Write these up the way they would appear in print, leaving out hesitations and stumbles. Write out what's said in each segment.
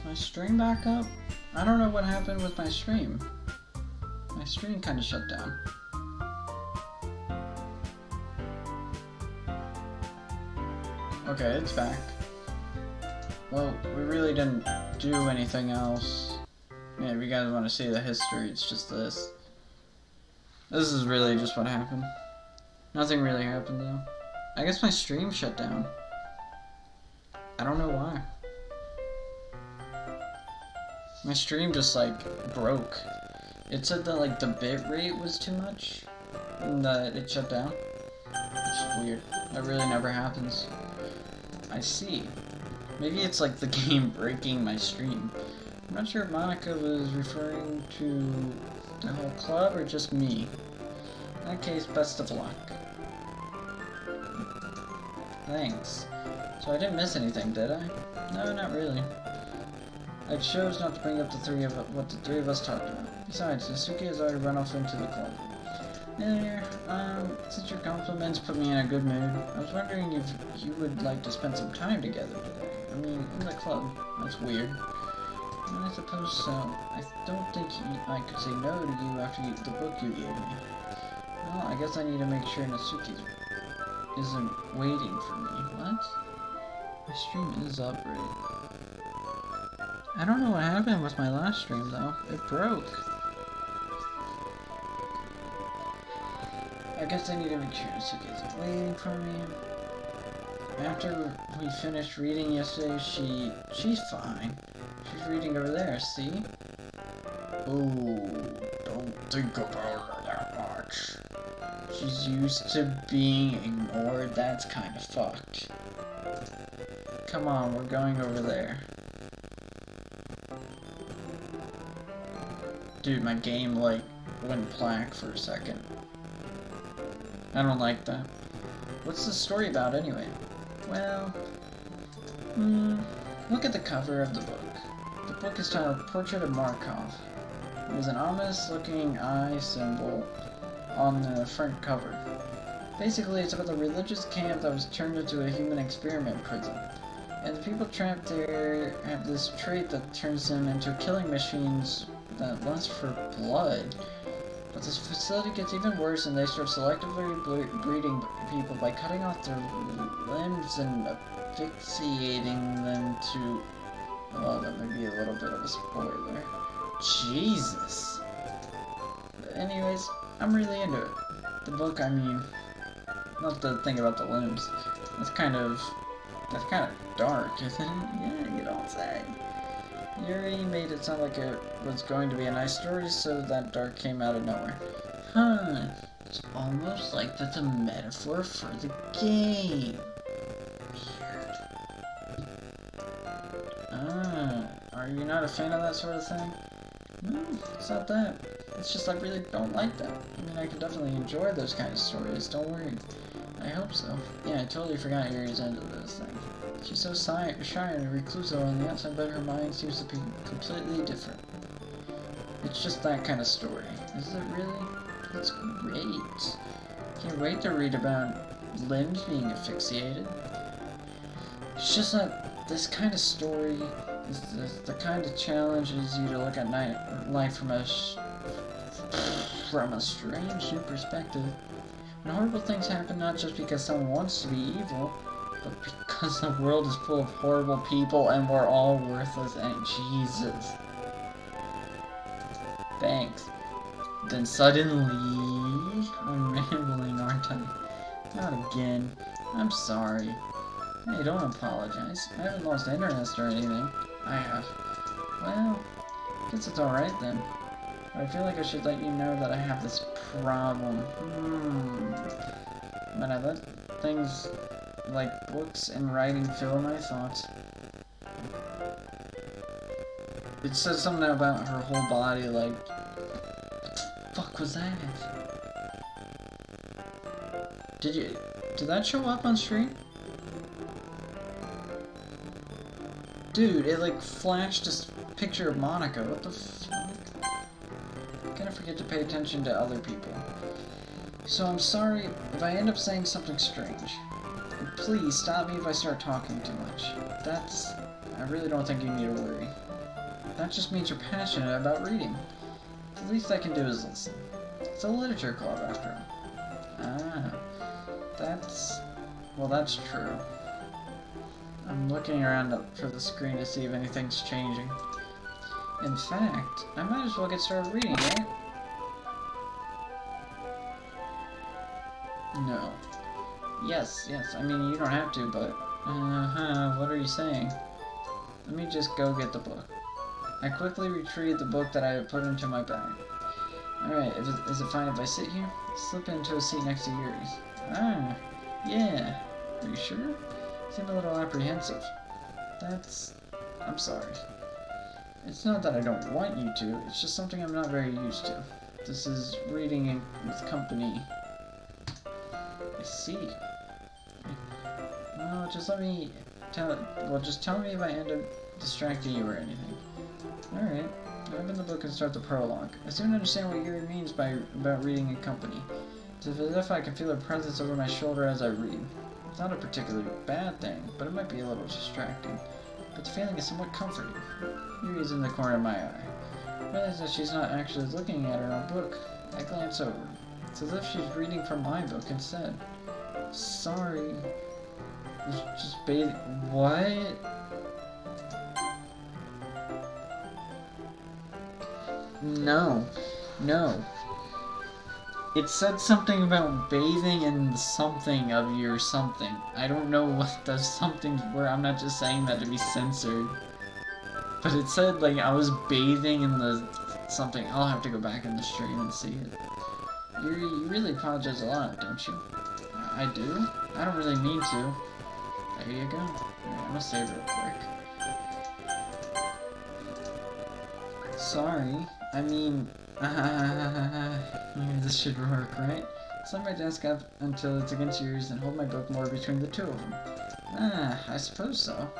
my stream back up? I don't know what happened with my stream. My stream kind of shut down. Okay, it's back. Well, we really didn't do anything else. Yeah, if you guys want to see the history, it's just this. This is really just what happened. Nothing really happened though. I guess my stream shut down. I don't know why. My stream just like broke. It said that like the bit rate was too much and that it shut down. Which is weird. That really never happens. I see. Maybe it's like the game breaking my stream. I'm not sure if Monica was referring to the whole club or just me. In that case, best of luck. Thanks. So I didn't miss anything, did I? No, not really. I chose not to bring up what the three of us talked about. Besides, Nasuke has already run off into the club. There, since your compliments put me in a good mood, I was wondering if you would like to spend some time together today. I mean, in the club. That's weird. I suppose so. I don't think I could say no to you after the book you gave me. Well, I guess I need to make sure Nasuke isn't waiting for me. What? My stream is up, right? I don't know what happened with my last stream, though. It broke. I guess I need to make sure Nasuke isn't waiting for me. After we finished reading yesterday, she's fine. She's reading over there, see? Ooh, don't think about her that much. She's used to being ignored, that's kind of fucked. Come on, we're going over there. Dude, my game, like, went black for a second. I don't like that. What's the story about, anyway? Well, look at the cover of the book. The book is titled Portrait of Markov. There's an ominous-looking eye symbol on the front cover. Basically, it's about the religious camp that was turned into a human experiment prison. And the people trapped there have this trait that turns them into killing machines that lust for blood. But this facility gets even worse, and they start selectively breeding people by cutting off their limbs and asphyxiating them to... Well, that may be a little bit of a spoiler. Jesus! But anyways, I'm really into it. The book, I mean, not the thing about the limbs. That's kind of dark, isn't it? Yeah, you don't say. Yuri made it sound like it was going to be a nice story, so that dark came out of nowhere. Huh, it's almost like that's a metaphor for the game. Weird. Are you not a fan of that sort of thing? No, it's not that. It's just I really don't like that. I mean, I could definitely enjoy those kind of stories, don't worry. I hope so. Yeah, I totally forgot Yuri's into this thing. She's so shy and reclusive on the outside, but her mind seems to be completely different. It's just that kind of story. Is it really? That's great. Can't wait to read about limbs being asphyxiated. It's just that this kind of story is the kind of challenges you to look at life from a strange new perspective. When horrible things happen not just because someone wants to be evil, but because the world is full of horrible people and we're all worthless and Jesus. Thanks. Then suddenly... I'm rambling, aren't I? Not again. I'm sorry. Hey, don't apologize. I haven't lost interest or anything. I have. Well, guess it's alright then. But I feel like I should let you know that I have this problem. But I let things like books and writing fill my thoughts. It says something about her whole body, like... What the fuck was that? Did that show up on stream? Dude, it like flashed this picture of Monica. What the fuck? I can't forget to pay attention to other people. So I'm sorry if I end up saying something strange. And please stop me if I start talking too much. I really don't think you need to worry. That just means you're passionate about reading. The least I can do is listen. It's a literature club, after all. Ah, well, that's true. I'm looking around for the screen to see if anything's changing. In fact, I might as well get started reading, right? No. Yes, I mean, you don't have to, but... what are you saying? Let me just go get the book. I quickly retrieved the book that I had put into my bag. Alright, is it fine if I sit here? Slip into a seat next to Yuri's. Ah, yeah. Are you sure? Seem a little apprehensive. I'm sorry. It's not that I don't want you to, it's just something I'm not very used to. This is reading with company. I see. No, just let me just tell me if I end up distracting you or anything. Alright. Open the book and start the prologue. I soon understand what Yuri means about reading in company. It's as if I can feel her presence over my shoulder as I read. It's not a particularly bad thing, but it might be a little distracting. But the feeling is somewhat comforting. Yuri is in the corner of my eye. I realize that she's not actually looking at her own book. I glance over. It's as if she's reading from my book instead. Sorry. Just bathing. What? No. It said something about bathing in something of your something. I don't know what the somethings were. I'm not just saying that to be censored. But it said, like, I was bathing in the something. I'll have to go back in the stream and see it. You really apologize a lot, don't you? I do? I don't really mean to. There you go. Right, I'm gonna save real quick. Sorry. I mean... this should work, right? Slide my desk up until it's against yours and hold my book more between the two of them. I suppose so.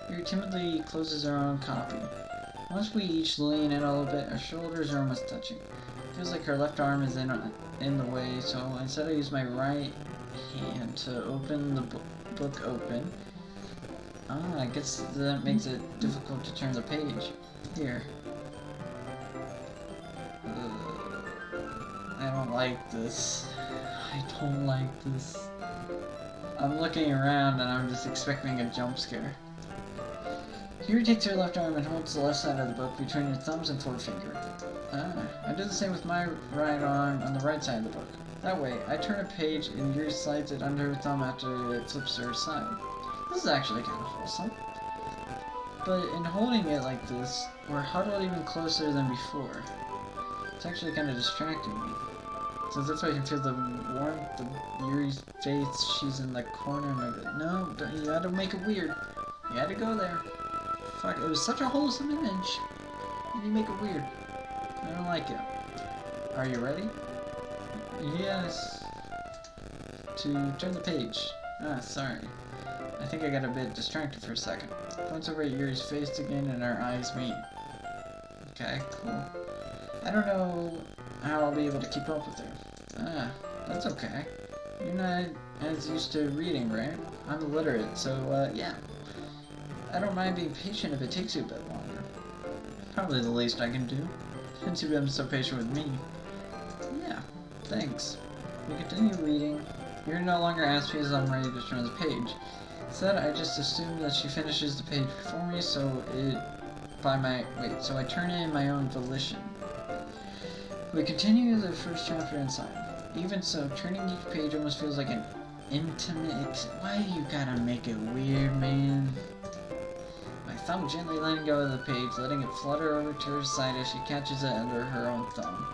Yuri timidly closes her own copy. Once we each lean in a little bit, our shoulders are almost touching. It feels like her left arm is in the way, so instead I use my right hand to open the book open. I guess that makes it difficult to turn the page. Here. I don't like this. I don't like this. I'm looking around and I'm just expecting a jump scare. Yuri takes her left arm and holds the left side of the book between her thumbs and forefinger. I do the same with my right arm on the right side of the book. That way, I turn a page and Yuri slides it under her thumb after it flips to her side. This is actually kind of wholesome. But in holding it like this, we're huddled even closer than before. It's actually kind of distracting me. It's as if I can feel the warmth of Yuri's face. She's in the corner of my bed. No, you had to make it weird. You had to go there. Fuck, it was such a wholesome image. And you make it weird. I don't like it. Are you ready? Yes. To turn the page. Sorry. I think I got a bit distracted for a second. Glance over at Yuri's face again and our eyes meet. Okay, cool. I don't know how I'll be able to keep up with her. That's okay. You're not as used to reading, right? I'm illiterate, so, yeah. I don't mind being patient if it takes you a bit longer. Probably the least I can do, since you've been so patient with me. Yeah, thanks. We continue reading. Yuri no longer asks me as I'm ready to turn the page. Instead, I just assume that she finishes the page before me, so I turn it in my own volition. We continue the first chapter inside. Even so, turning each page almost feels like an intimate... Why you gotta make it weird, man? My thumb gently letting go of the page, letting it flutter over to her side as she catches it under her own thumb.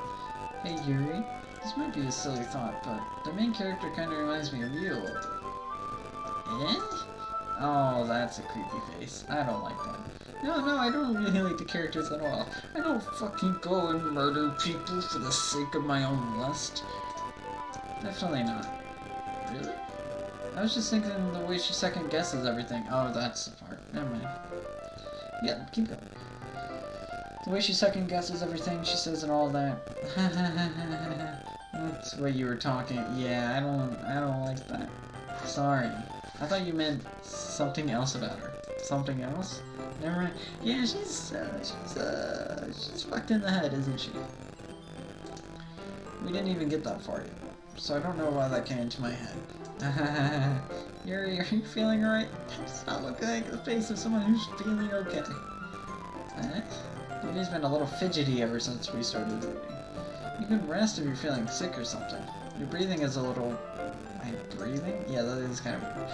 Hey, Yuri. This might be a silly thought, but the main character kinda reminds me of you a little bit. Eh? Oh, that's a creepy face. I don't like that. No, I don't really like the characters at all. I don't fucking go and murder people for the sake of my own lust. Definitely not. Really? I was just thinking the way she second guesses everything. Oh, that's the part. Never mind. Yeah, keep going. The way she second guesses everything she says and all that. That's the way you were talking. Yeah, I don't like that. Sorry. I thought you meant something else about her. something else. Never mind. Yeah, she's fucked in the head, isn't she? We didn't even get that far yet, so I don't know why that came into my head. Yuri, are you feeling alright? That does not look like the face of someone who's feeling okay. Yuri's been a little fidgety ever since we started reading. You can rest if you're feeling sick or something. Your breathing is a little... My breathing? Yeah, that is kind of weird.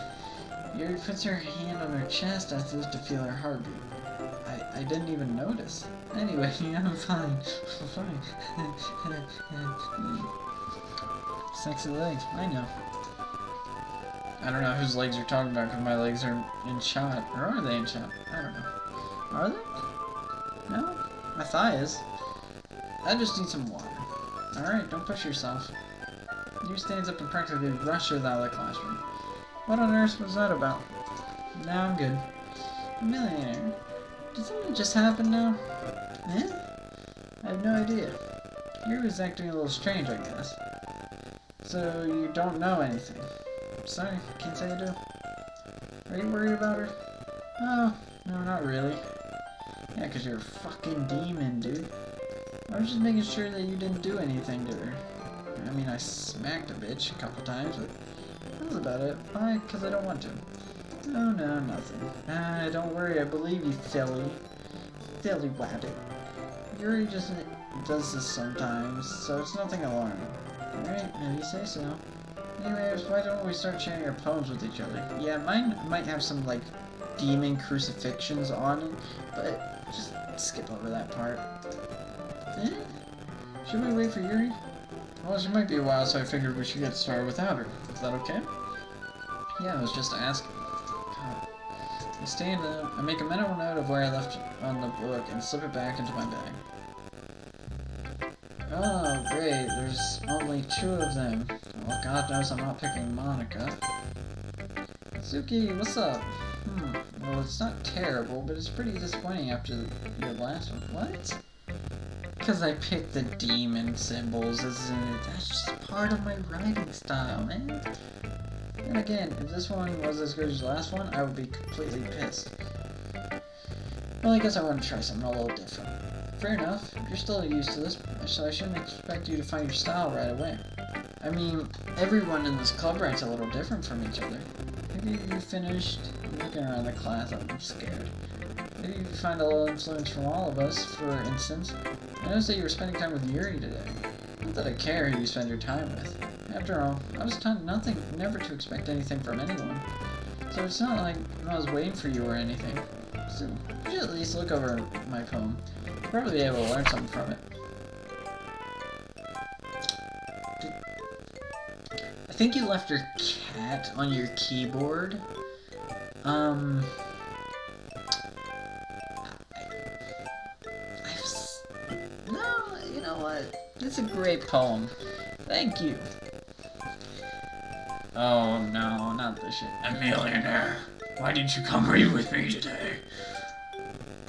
Yuri puts her hand on her chest as if to feel her heartbeat. I didn't even notice. Anyway, I'm fine. I'm fine. Sexy legs, I know. I don't know whose legs you're talking about because my legs are in shot. Or are they in shot? I don't know. Are they? No? My thigh is. I just need some water. Alright, don't push yourself. You stands up and practically rushes out of the classroom. What on earth was that about? Now I'm good. A millionaire. Did something just happen now? Eh? I have no idea. Yuri was acting a little strange, I guess. So you don't know anything. Sorry, can't say I do. Are you worried about her? Oh, no, not really. Yeah, 'cause you're a fucking demon, dude. I was just making sure that you didn't do anything to her. I mean, I smacked a bitch a couple times, but that was about it. Why? 'Cause I don't want to. Oh, no, nothing. Don't worry, I believe you, Philly. Philly wabbit. Yuri just does this sometimes, so it's nothing alarming. Alright, if you say so. Anyways, why don't we start sharing our poems with each other? Yeah, mine might have some, like, demon crucifixions on it, but just skip over that part. Eh? Should we wait for Yuri? Well, she might be a while, so I figured we should get started without her. Is that okay? Yeah, I was just asking. God. I stand up, I make a mental note of where I left on the book and slip it back into my bag. Oh, great, there's only 2 of them. Well, God knows I'm not picking Monica. Suki, what's up? Well, it's not terrible, but it's pretty disappointing after your last one. What? Because I picked the demon symbols, isn't it? That's just part of my writing style, man. And again, if this one was as good as the last one, I would be completely pissed. Well, I guess I want to try something a little different. Fair enough, you're still used to this, so I shouldn't expect you to find your style right away. I mean, everyone in this club writes a little different from each other. Maybe you finished looking around the class, I'm scared. Maybe you find a little influence from all of us, for instance. I noticed that you were spending time with Yuri today. Not that I care who you spend your time with. After all, I was taught never to expect anything from anyone. So it's not like I was waiting for you or anything. So, you should at least look over my poem. You'll probably be able to learn something from it. I think you left your cat on your keyboard. No, you know what? It's a great poem. Thank you. Oh no, not this shit. A millionaire. Why didn't you come read with me today?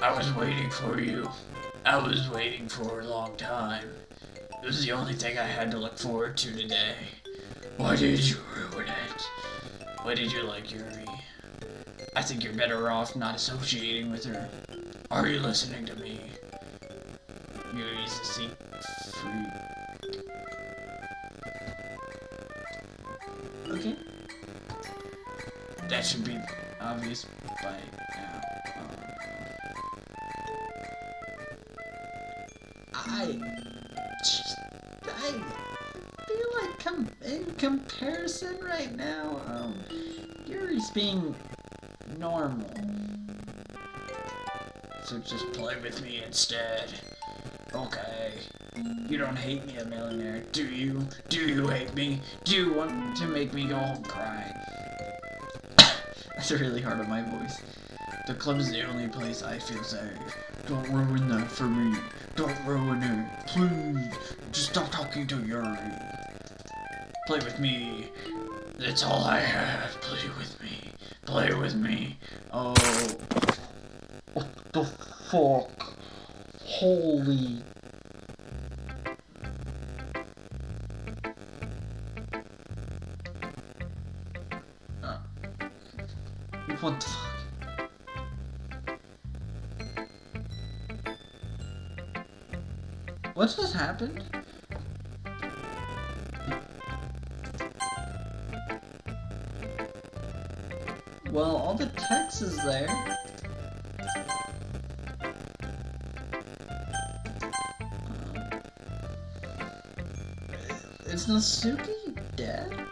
I was waiting for you. I was waiting for a long time. It was the only thing I had to look forward to today. Why did you ruin it? Why did you like Yuri? I think you're better off not associating with her. Are you listening to me? Yuri's a freak. Okay. That should be obvious by now. I feel like in comparison right now, Yuri's being normal. So just play with me instead. Okay. You don't hate me, a millionaire, do you? Do you hate me? Do you want to make me go home crying? That's really hard on my voice. The club is the only place I feel safe. Don't ruin that for me. Don't ruin it. Please. Just stop talking to Yuri. Play with me. That's all I have. Play with me. Play with me. Oh. What the fuck? Holy. What the fuck? What just happened? Well, all the text is there. Is Natsuki dead?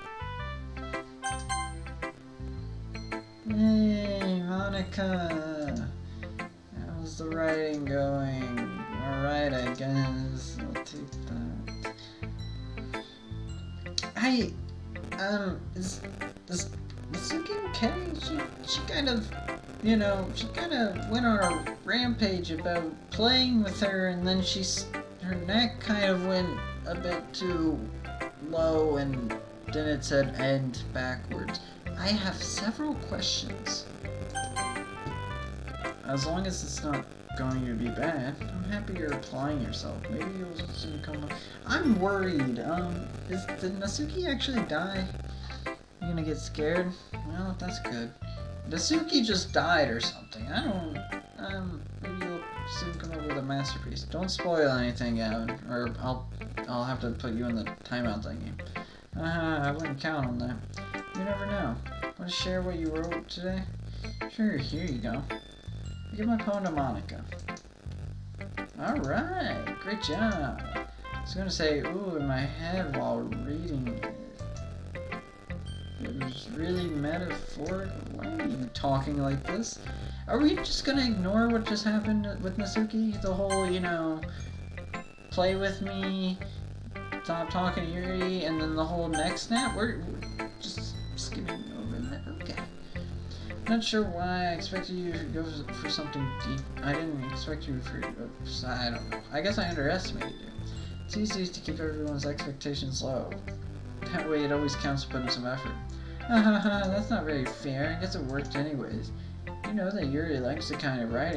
Hey, Monica. How's the writing going? Alright, I guess. I'll take that. Hey, is Natsuki okay? She kind of, you know, she kind of went on a rampage about playing with her, and then her neck kind of went a bit too low, and then it said end backwards. I have several questions. As long as it's not going to be bad, I'm happy you're applying yourself. Maybe you'll soon come up. I'm worried. Did Natsuki actually die? You gonna get scared? Well, that's good. Natsuki just died or something. I don't. Maybe you'll soon come up with a masterpiece. Don't spoil anything, Gavin, or I'll have to put you in the timeout thingy. I wouldn't count on that. You never know. Want to share what you wrote today? Sure, here you go. Give my poem to Monica. Alright, great job. I was gonna say, ooh, in my head while reading it. It was really metaphorical. Why are you talking like this? Are we just gonna ignore what just happened with Natsuki? The whole, you know, play with me, stop talking to Yuri, and then the whole neck snap? We're just skipping over that? Okay. Not sure why I expected you to go for something deep. I didn't expect you for... I don't know. I guess I underestimated you. It's easy to keep everyone's expectations low. That way it always counts to put in some effort. Haha, that's not very fair. I guess it worked anyways. You know that Yuri likes the kind of writing